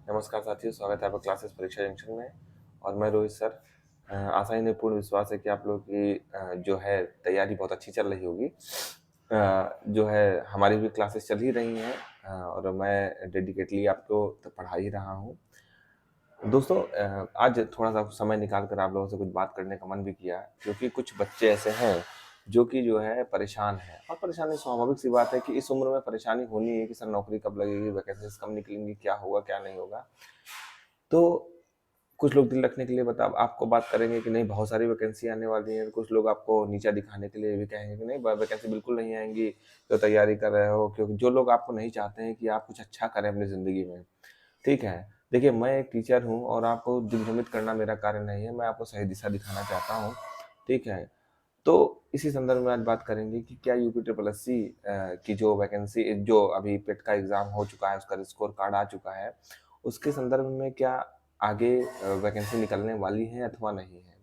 नमस्कार साथियों, स्वागत है आपका क्लासेस परीक्षा जंक्शन में। और मैं रोहित सर। आशा ही नहीं पूर्ण विश्वास है कि आप लोगों की जो है तैयारी बहुत अच्छी चल रही होगी। जो है हमारी भी क्लासेस चल ही रही हैं और मैं डेडिकेटली आपको तो पढ़ा ही रहा हूँ। दोस्तों, आज थोड़ा सा समय निकाल कर आप लोगों से कुछ बात करने का मन भी किया, क्योंकि कुछ बच्चे ऐसे हैं जो है परेशान हैं। और परेशानी स्वाभाविक सी बात है कि इस उम्र में परेशानी होनी है कि सर नौकरी कब लगेगी, वैकेंसीज कब निकलेंगी, क्या होगा क्या नहीं होगा। तो कुछ लोग दिल रखने के लिए बता आपको बात करेंगे कि नहीं बहुत सारी वैकेंसी आने वाली हैं। कुछ लोग आपको नीचा दिखाने के लिए भी कहेंगे कि नहीं वैकेंसी बिल्कुल नहीं आएंगी, तो तैयारी कर रहे हो। क्योंकि जो लोग आपको नहीं चाहते हैं कि आप कुछ अच्छा करें अपनी ज़िंदगी में, ठीक है। देखिए, मैं एक टीचर हूँ और आपको दिग्भ्रमित करना मेरा कार्य नहीं है, मैं आपको सही दिशा दिखाना चाहता हूँ, ठीक है। तो इसी संदर्भ में आज बात करेंगे कि क्या यूपी ट्रिपल एस सी की जो वैकेंसी, जो अभी पेट का एग्ज़ाम हो चुका है, उसका स्कोर कार्ड आ चुका है, उसके संदर्भ में क्या आगे वैकेंसी निकलने वाली है अथवा नहीं है।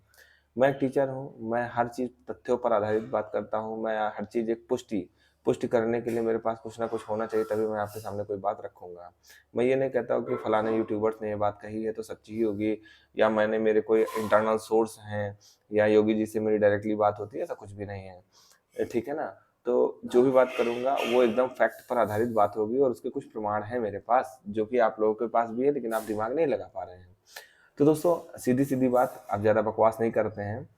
मैं एक टीचर हूँ, मैं हर चीज़ तथ्यों पर आधारित बात करता हूँ। मैं हर चीज़ एक पुष्टि पुष्टि करने के लिए मेरे पास कुछ ना कुछ होना चाहिए, तभी मैं आपके सामने कोई बात रखूँगा। मैं ये नहीं कहता हूँ कि फलाने यूट्यूबर्स ने ये बात कही है तो सच्ची ही होगी, या मैंने मेरे कोई इंटरनल सोर्स हैं, या योगी जी से मेरी डायरेक्टली बात होती है, ऐसा कुछ भी नहीं है, ठीक है ना। तो जो भी बात करूँगा वो एकदम फैक्ट पर आधारित बात होगी और उसके कुछ प्रमाण हैं मेरे पास, जो कि आप लोगों के पास भी है, लेकिन आप दिमाग नहीं लगा पा रहे हैं। तो दोस्तों, सीधी सीधी बात, आप ज़्यादा बकवास नहीं करते हैं।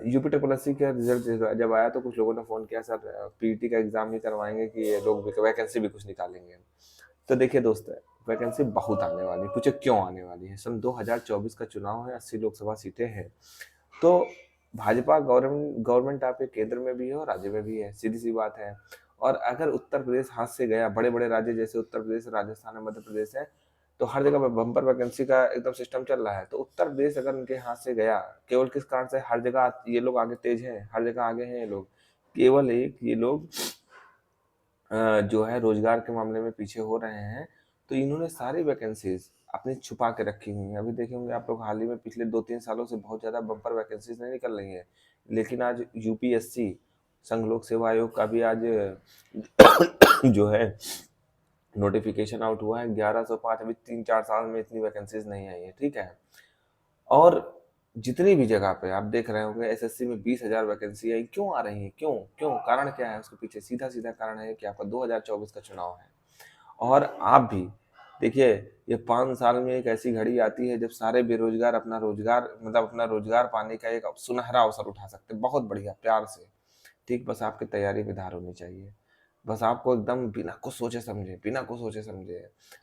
यूपी ट्रिपल एस सी का रिजल्ट जब आया तो कुछ लोगों ने फ़ोन किया, सर पीईटी का एग्ज़ाम ही करवाएंगे कि ये लोग वैकेंसी भी कुछ निकालेंगे। तो देखिए दोस्त, वैकेंसी बहुत आने वाली है। पूछे क्यों आने वाली है? सन 2024 का चुनाव है, 80 लोकसभा सीटें हैं। तो भाजपा गवर्नमेंट आपके केंद्र में भी है और राज्य में भी है, सीधी सी बात है। और अगर उत्तर प्रदेश हाथ से गया, बड़े बड़े राज्य जैसे उत्तर प्रदेश, राजस्थान और मध्य प्रदेश है, तो हर जगह पर बम्पर वैकेंसी का एकदम सिस्टम चल रहा है। तो उत्तर प्रदेश अगर उनके हाथ से गया, केवल किस कारण से? हर जगह ये लोग आगे तेज हैं, हर जगह आगे हैं ये लोग। केवल एक ये लोग जो है रोजगार के मामले में पीछे हो रहे हैं। तो इन्होंने सारी वैकेंसीज अपनी छुपा के रखी हुई हैं। अभी देखे होंगे आप लोग, हाल ही में पिछले 2-3 सालों से बहुत ज़्यादा बम्पर वैकेंसीज नहीं निकल रही हैं। लेकिन आज यूपीएससी, संघ लोक सेवा आयोग का भी आज जो है नोटिफिकेशन आउट हुआ है 1105। अभी 3-4 साल में इतनी वैकेंसीज नहीं आई है, ठीक है। और जितनी भी जगह पे आप देख रहे होंगे एसएससी में 20,000 वैकेंसी आई। क्यों आ रही है? क्यों क्यों कारण क्या है उसके पीछे? सीधा सीधा कारण है कि आपका 2024 का चुनाव है। और आप भी देखिए, ये 5 साल में एक ऐसी घड़ी आती है जब सारे बेरोजगार अपना रोजगार, मतलब अपना रोजगार पाने का एक सुनहरा अवसर उठा सकते हैं, बहुत बढ़िया प्यार से। ठीक, बस आपकी तैयारी में धार होनी चाहिए। बस आपको एकदम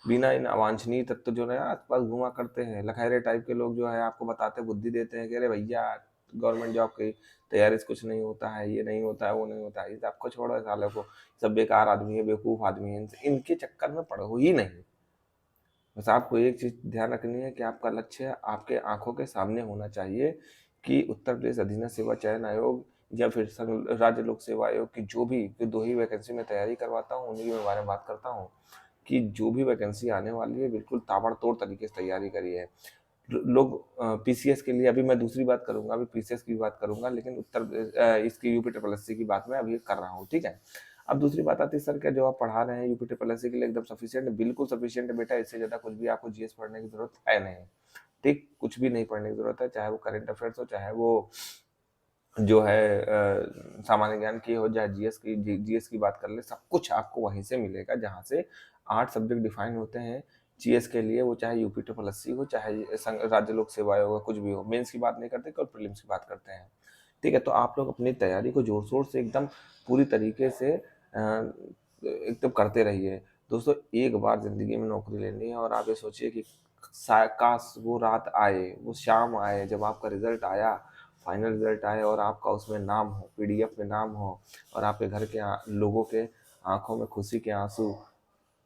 बिना इन अवांछनीय तत्व जो है आसपास घुमा करते हैं, लखैरे टाइप के लोग जो है आपको बताते, बुद्धि देते हैं कि अरे भैया गवर्नमेंट जॉब की तैयारी से कुछ नहीं होता है, ये नहीं होता है, वो नहीं होता है। ये आपको छोड़ो, सालों को सब बेकार आदमी है, बेवकूफ़ आदमी है, इनके चक्कर में पड़ो ही नहीं। बस आपको एक चीज़ ध्यान रखनी है कि आपका लक्ष्य आपके आंखों के सामने होना चाहिए कि उत्तर प्रदेश अधीनस्थ सेवा चयन आयोग या फिर संघ राज्य लोक सेवा आयोग की जो भी 2 ही वैकेंसी में तैयारी करवाता हूँ, उन्हीं के बारे में बात करता हूँ कि जो भी वैकेंसी आने वाली है बिल्कुल ताबड़तोड़ तरीके से तैयारी करिए। लोग पीसीएस के लिए, अभी मैं दूसरी बात करूंगा, अभी पीसीएस की बात करूंगा, लेकिन इसकी यूपी ट्रिपल एस सी की बात मैं अभी कर रहा हूँ, ठीक है। अब दूसरी बात आती है, सर क्या जो आप पढ़ा रहे हैं यूपी ट्रिपल एस सी के लिए एकदम सफिशियंट? बिल्कुल सफिशियंट है बेटा, इससे ज़्यादा कुछ भी आपको जीएस पढ़ने की जरूरत है नहीं। ठीक, कुछ भी नहीं पढ़ने की जरूरत है, चाहे वो करेंट अफेयर्स हो, चाहे वो जो है सामान्य ज्ञान की हो, चाहे जीएस की बात कर ले, सब कुछ आपको वहीं से मिलेगा जहाँ से 8 सब्जेक्ट डिफाइन होते हैं जीएस के लिए। वो चाहे यूपी ट्रिपल एस सी हो, चाहे राज्य लोक सेवा आयोग हो, कुछ भी हो। मेंस की बात नहीं करते, केवल प्रीलिम्स की बात करते हैं, ठीक है। तो आप लोग अपनी तैयारी को जोर शोर से एकदम पूरी तरीके से एकदम करते रहिए। दोस्तों, एक बार जिंदगी में नौकरी लेनी है और आप ये सोचिए कि काश वो रात आए, वो शाम आए जब आपका रिजल्ट आया, फाइनल रिजल्ट आए और आपका उसमें नाम हो, पीडीएफ में नाम हो, और आपके घर के लोगों के आंखों में खुशी के आंसू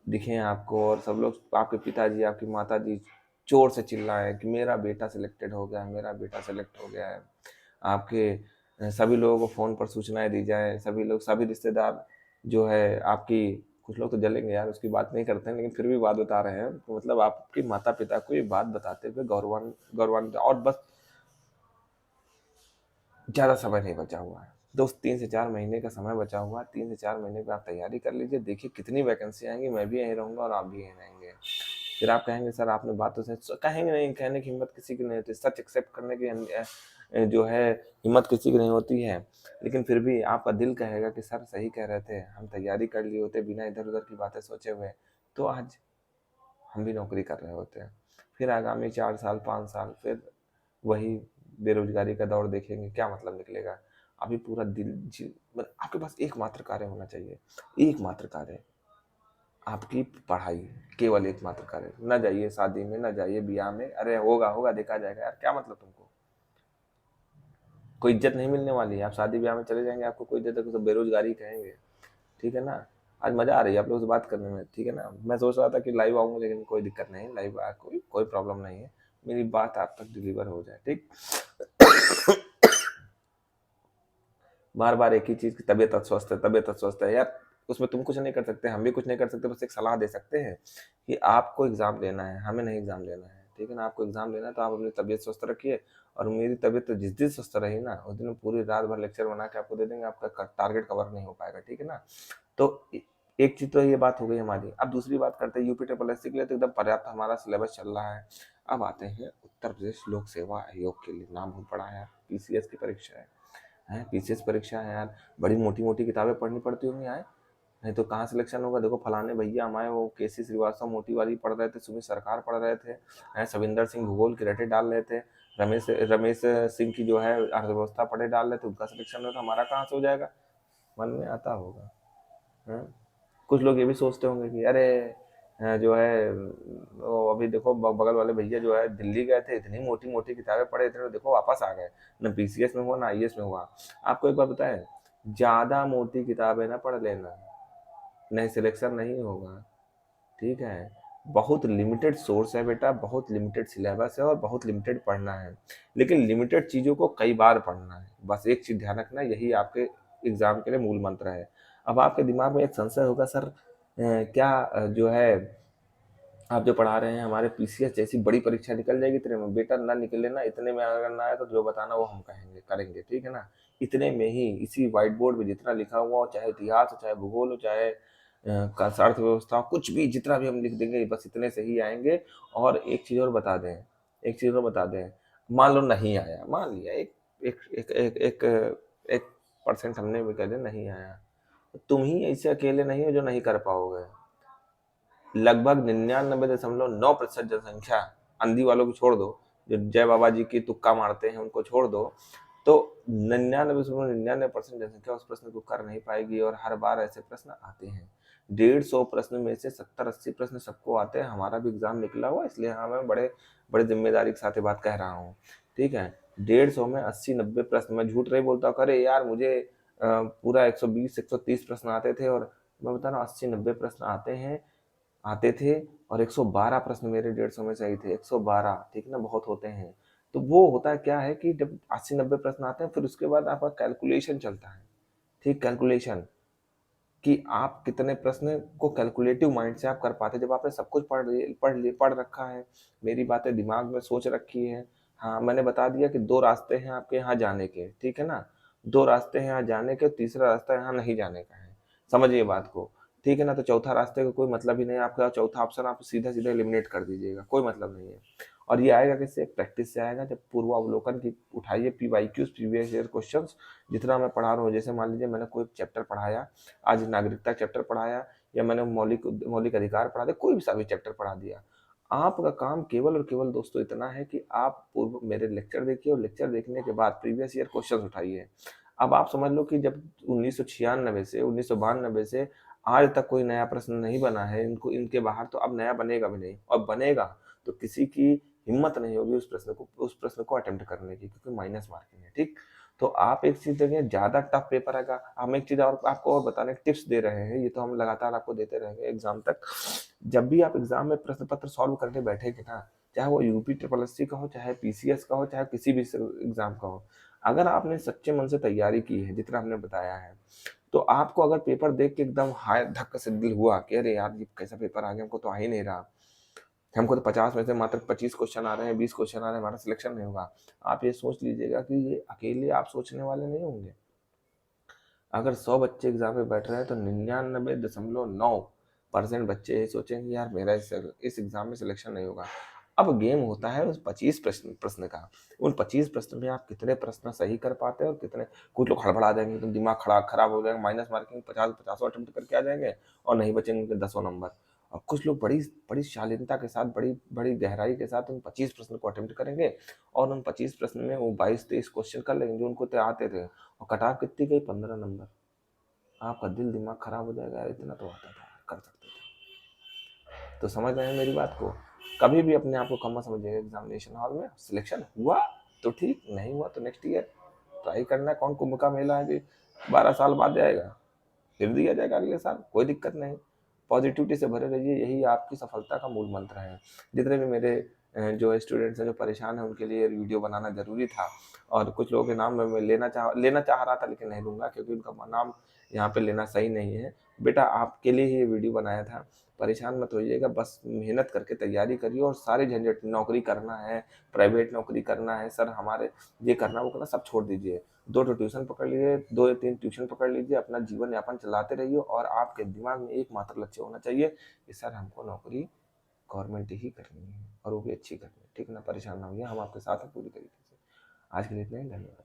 दिखें आपको, और सब लोग, आपके पिताजी, आपकी माताजी जोर से चिल्लाएं कि मेरा बेटा सिलेक्टेड हो गया है, मेरा बेटा सेलेक्ट हो गया है। आपके सभी लोगों को फ़ोन पर सूचनाएं दी जाए, सभी लोग, सभी रिश्तेदार जो है आपकी, कुछ लोग तो जलेंगे यार, उसकी बात नहीं करते हैं, लेकिन फिर भी बात बता रहे हैं। तो मतलब आपके माता पिता को ये बात बताते हुए गौरवान्वित, और बस ज़्यादा समय नहीं बचा हुआ है दोस्त, 3 से 4 महीने का समय बचा हुआ है। 3 से 4 महीने में आप तैयारी कर लीजिए, देखिए कितनी वैकेंसी आएंगी। मैं भी यहीं रहूँगा और आप भी यहीं रहेंगे। फिर आप कहेंगे सर आपने बात तो सही, कहेंगे नहीं, कहने की हिम्मत किसी की नहीं होती, सच एक्सेप्ट करने की जो है हिम्मत किसी की नहीं होती है। लेकिन फिर भी आपका दिल कहेगा कि सर सही कह रहे थे, हम तैयारी कर लिए होते बिना इधर उधर की बातें सोचे हुए, तो आज हम भी नौकरी कर रहे होते हैं। फिर आगामी 4 साल 5 साल फिर वही बेरोजगारी का दौर देखेंगे, क्या मतलब निकलेगा। अभी पूरा दिल मतलब आपके पास एकमात्र कार्य होना चाहिए, एकमात्र कार्य, आपकी पढ़ाई, केवल एकमात्र कार्य। न जाइए शादी में, न जाइए ब्याह में, अरे होगा होगा देखा जाएगा, यार क्या मतलब तुमको, कोई इज्जत नहीं मिलने वाली है। आप शादी ब्याह में चले जाएंगे, आपको कोई इज्जत, तो बेरोजगारी कहेंगे, ठीक है ना। आज मजा आ रही है आप लोगों से बात करने में, ठीक है ना। मैं सोच रहा था कि लाइव आऊंगा, लेकिन कोई दिक्कत नहीं, लाइव आ कोई कोई प्रॉब्लम नहीं है, मेरी बात आप तक डिलीवर हो जाए, ठीक। बार बार एक ही चीज की, तबीयत अस्वस्थ है, तबीयत अस्वस्थ है यार, उसमें तुम कुछ नहीं कर सकते, हम भी कुछ नहीं कर सकते, बस एक सलाह दे सकते हैं कि आपको एग्जाम देना है, हमें नहीं एग्जाम लेना है, ठीक है ना। आपको एग्जाम लेना है तो आप अपनी तबीयत स्वस्थ रखिए। और मेरी तबीयत तो जिस दिन स्वस्थ रही ना, उस दिन पूरी रात भर लेक्चर बना के आपको दे देंगे, आपका टारगेट कवर नहीं हो पाएगा, ठीक है ना। तो एक चीज तो ये बात हो गई हमारी। अब दूसरी बात करते हैं, यूपी ट्रिपल एससी के लिए तो एकदम पर्याप्त हमारा सिलेबस चल रहा है। अब आते हैं उत्तर प्रदेश लोक सेवा आयोग के लिए, नाम बहुत बड़ा है, पीसीएस की परीक्षा है, पीसीएस परीक्षा है यार, बड़ी मोटी मोटी किताबें पढ़नी पड़ती होंगी यार, नहीं तो कहाँ सिलेक्शन होगा। देखो फलाने भैया हमारे वो केसी श्रीवास्तव मोटी वाली पढ़ रहे थे, सुमित सरकार पढ़ रहे थे, सविंदर सिंह भूगोल की रटे डाल रहे थे, रमेश रमेश सिंह की जो है अर्थव्यवस्था पढ़े डाल रहे थे, उनका सिलेक्शन हो, तो हमारा कहाँ से हो जाएगा। मन में आता होगा। है? कुछ लोग ये भी सोचते होंगे कि अरे जो है वो अभी देखो बगल वाले भैया जो है दिल्ली गए थे, इतनी मोटी मोटी किताबें पढ़े, इतने देखो वापस आ गए, न पीसीएस में हुआ ना आईएएस में हुआ। आपको एक बार बताएं, ज्यादा मोटी किताबें ना पढ़ लेना, नहीं सिलेक्शन नहीं होगा, ठीक है। बहुत लिमिटेड सोर्स है बेटा, बहुत लिमिटेड सिलेबस है और बहुत लिमिटेड पढ़ना है, लेकिन लिमिटेड चीज़ों को कई बार पढ़ना है, बस एक चीज़ ध्यान रखना, यही आपके एग्जाम के लिए मूल मंत्र है। अब आपके दिमाग में एक संशय होगा, सर क्या जो है आप जो पढ़ा रहे हैं हमारे पीसीएस जैसी बड़ी परीक्षा निकल जाएगी इतने में। बेटा ना निकले ना, इतने में अगर ना आए तो जो बताना वो हम कहेंगे करेंगे, ठीक है ना। इतने में ही इसी व्हाइट बोर्ड में जितना लिखा हुआ हो, चाहे इतिहास हो, चाहे भूगोल हो, चाहे अर्थव्यवस्था हो, कुछ भी जितना भी हम लिख देंगे बस इतने से ही आएंगे। और एक चीज़ और बता दें, एक चीज़ और बता दें, मान लो नहीं आया, मान लिया एक एक एक एक एक, एक परसेंट हमने भी कह दिया नहीं आया, तो तुम ही ऐसे अकेले नहीं हो जो नहीं कर पाओगे। लगभग 99.9% जनसंख्या, अंधी वालों को छोड़ दो, जो जय बाबा जी की तुक्का मारते हैं उनको छोड़ दो, तो 99.99% जनसंख्या उस प्रश्न को कर नहीं पाएगी। और हर बार ऐसे प्रश्न आते हैं, 150 प्रश्न में से 70-80 प्रश्न सबको आते हैं। हमारा भी एग्जाम निकला हुआ, इसलिए हाँ मैं बड़े बड़े जिम्मेदारी के साथ ये बात कह रहा हूँ, ठीक है। 150 में 80-90 प्रश्न, मैं झूठ नहीं बोलता, अरे यार मुझे पूरा 120-130 प्रश्न आते थे, और मैं बता रहा हूँ 80-90 प्रश्न आते थे। और 112 प्रश्न मेरे 150 में सही थे, 112, ठीक है ना, बहुत होते हैं। तो वो होता है क्या है कि जब 80-90 प्रश्न आते हैं, फिर उसके बाद आपका कैलकुलेशन चलता है, ठीक, कैलकुलेशन, कि आप कितने प्रश्न को कैलकुलेटिव माइंड से आप कर पाते। जब आपने सब कुछ पढ़ रखा है, मेरी बातें दिमाग में सोच रखी है, हाँ मैंने बता दिया कि 2 रास्ते हैं आपके यहाँ जाने के, ठीक है ना, 2 रास्ते हैं यहाँ जाने के, तीसरा रास्ता यहाँ नहीं जाने का है, समझिए बात को, ठीक है ना। तो चौथा रास्ते का कोई मतलब ही नहीं है, आपका चौथा ऑप्शन आप सीधा सीधा एलिमिनेट कर दीजिएगा, कोई मतलब नहीं है। और ये आएगा किससे, प्रैक्टिस से आएगा, जब पूर्वावलोकन की उठाइए, पीवाईक्यूज प्रीवियस ईयर क्वेश्चंस, जितना मैं पढ़ा रहा हूँ, जैसे मान लीजिए मैंने कोई चैप्टर पढ़ाया, आज नागरिकता चैप्टर पढ़ाया, या मैंने मौलिक मौलिक अधिकार पढ़ा दिया, कोई भी सा भी चैप्टर पढ़ा दिया, आपका काम केवल और केवल दोस्तों इतना है कि आप पूर्व मेरे लेक्चर देखिए, और लेक्चर देखने के बाद प्रीवियस ईयर क्वेश्चन उठाइए। अब आप समझ लो कि जब 1996 से 1992 से आज तक कोई नया प्रश्न नहीं बना है इनको इनके बाहर, तो अब नया बनेगा भी नहीं, और बनेगा तो किसी की हिम्मत नहीं होगी उस प्रश्न को अटेम्प्ट करने की, क्योंकि माइनस मार्किंग है, ठीक। तो आप एक चीज देखें, ज्यादा टफ पेपर आएगा। हम एक चीज और आपको और बताने के टिप्स दे रहे हैं, ये तो हम लगातार आपको देते रहेंगे एग्जाम तक। जब भी आप एग्जाम में प्रश्न पत्र सॉल्व करने बैठेंगे ना, चाहे वो यूपी ट्रिपल एससी का हो, चाहे पीसीएस का हो, चाहे किसी भी एग्जाम का हो, अगर आपने सच्चे मन से तैयारी की है जितना हमने बताया है, तो आपको अगर पेपर देख के एकदम हाय धक्का से दिल हुआ कि अरे यार ये कैसा पेपर आ गया, हमको तो आ ही नहीं रहा, हमको तो 50 में से मात्र 25 क्वेश्चन आ रहे हैं, 20 क्वेश्चन आ रहे हैं, हमारा सिलेक्शन नहीं होगा। आप ये सोच लीजिएगा कि ये अकेले आप सोचने वाले नहीं होंगे। अगर 100 बच्चे एग्जाम में बैठ रहे हैं, तो 99.9 परसेंट बच्चे ये सोचेंगे यार मेरा इस एग्जाम में सिलेक्शन नहीं होगा। अब गेम होता है उस 25 प्रश्न प्रश्न का। उन 25 प्रश्न में आप कितने प्रश्न सही कर पाते हैं और कितने, कुछ लोग हड़बड़ा जाएंगे तो दिमाग खराब हो जाएगा, माइनस मार्किंग 50 अटेम्प्ट करके आ जाएंगे और नहीं बचेंगे उनके 10 नंबर। और कुछ लोग बड़ी बड़ी शालीनता के साथ, बड़ी बड़ी गहराई के साथ उन 25 प्रश्न को अटेम्प्ट करेंगे और उन 25 प्रश्न में वो 22-23 क्वेश्चन कर लेंगे जो उनको आते थे, और कट ऑफ कितनी गई, 15 नंबर। आपका दिल दिमाग खराब हो जाएगा, इतना तो आता था, कर सकते थे। तो समझ रहे हैं मेरी बात को। कभी भी अपने आप को कम मत समझिएगा। एग्जामिनेशन हॉल में सिलेक्शन हुआ तो ठीक, नहीं हुआ तो नेक्स्ट ईयर ट्राई करना है। कौन कुंभ का मेला है कि 12 साल बाद जाएगा, फिर दिया जाएगा अगले साल, कोई दिक्कत नहीं। पॉजिटिविटी से भरे रहिए, यही आपकी सफलता का मूल मंत्र है। जितने भी मेरे जो स्टूडेंट्स हैं जो परेशान हैं उनके लिए वीडियो बनाना जरूरी था, और कुछ लोगों के नाम मैं लेना चाह रहा था लेकिन नहीं लूंगा क्योंकि उनका नाम यहाँ पे लेना सही नहीं है। बेटा आपके लिए ही ये वीडियो बनाया था, परेशान मत होइएगा, बस मेहनत करके तैयारी करिए और सारे झंझट, नौकरी करना है, प्राइवेट नौकरी करना है सर, हमारे ये करना वो करना सब छोड़ दीजिए। 2 ठो ट्यूशन पकड़ लीजिए, 2 या 3 ट्यूशन पकड़ लीजिए, अपना जीवन यापन चलाते रहिए और आपके दिमाग में एकमात्र लक्ष्य होना चाहिए कि सर हमको नौकरी गवर्नमेंट ही करनी है और वो भी अच्छी करनी है, ठीक है ना। परेशान ना होइए, हम आपके साथ हैं पूरी तरीके से। आज के लिए इतना ही, धन्यवाद।